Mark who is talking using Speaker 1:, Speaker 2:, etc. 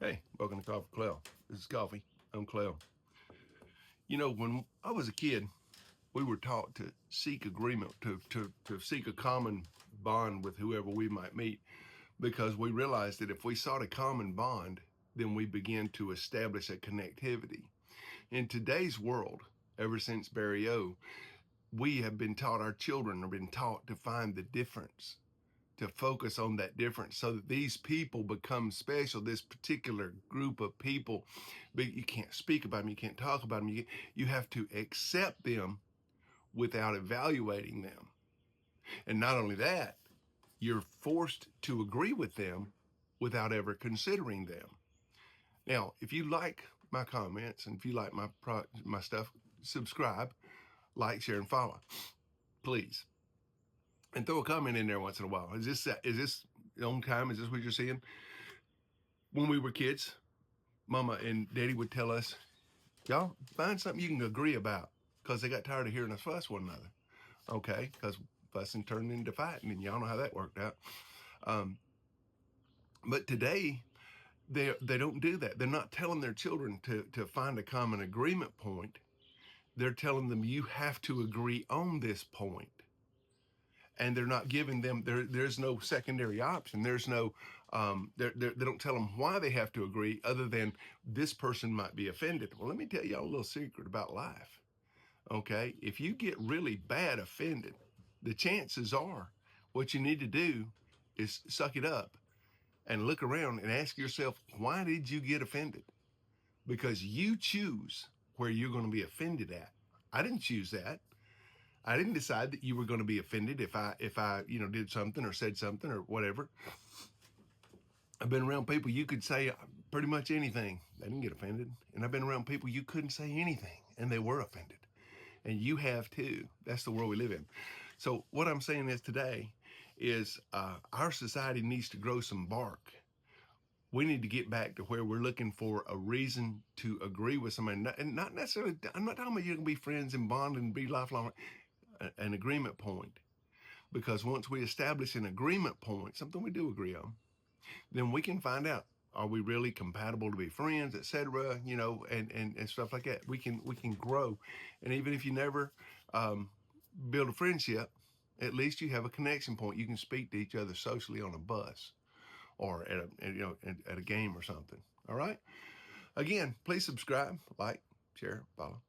Speaker 1: Hey, welcome to Coffee Clell. This is Coffee. I'm Clell. You know, when I was a kid, we were taught to seek agreement, to seek a common bond with whoever we might meet, because we realized that if we sought a common bond, then we began to establish a connectivity. In today's world, ever since Barry O, we have been taught, our children have been taught to find the difference, to focus on that difference so that these people become special, this particular group of people. But you can't speak about them, you can't talk about them, you have to accept them without evaluating them. And not only that, you're forced to agree with them without ever considering them. Now, if you like my comments and if you like my stuff, subscribe, like, share, and follow, please. And throw a comment in there once in a while. Is this on time? Is this what you're seeing? When we were kids, Mama and Daddy would tell us, y'all find something you can agree about, because they got tired of hearing us fuss one another. Okay, because fussing turned into fighting, and y'all know how that worked out. But today, they don't do that. They're not telling their children to find a common agreement point. They're telling them you have to agree on this point. And they're not giving them, there's no secondary option. There's no, they don't tell them why they have to agree other than this person might be offended. Well, let me tell y'all a little secret about life. Okay. If you get really bad offended, the chances are what you need to do is suck it up and look around and ask yourself, why did you get offended? Because you choose where you're going to be offended at. I didn't choose that. I didn't decide that you were going to be offended if I did something or said something or whatever. I've been around people you could say pretty much anything. They didn't get offended. And I've been around people you couldn't say anything and they were offended. And you have too. That's the world we live in. So what I'm saying is today is our society needs to grow some bark. We need to get back to where we're looking for a reason to agree with somebody. And not necessarily, I'm not talking about you're going to be friends and bond and be lifelong. An agreement point, because once we establish an agreement point, something we do agree on, then we can find out, are we really compatible to be friends, etc., and stuff like that. We can grow. And even if you never build a friendship, at least you have a connection point. You can speak to each other socially on a bus or at a game or something. All right, again, please subscribe, like, share, follow.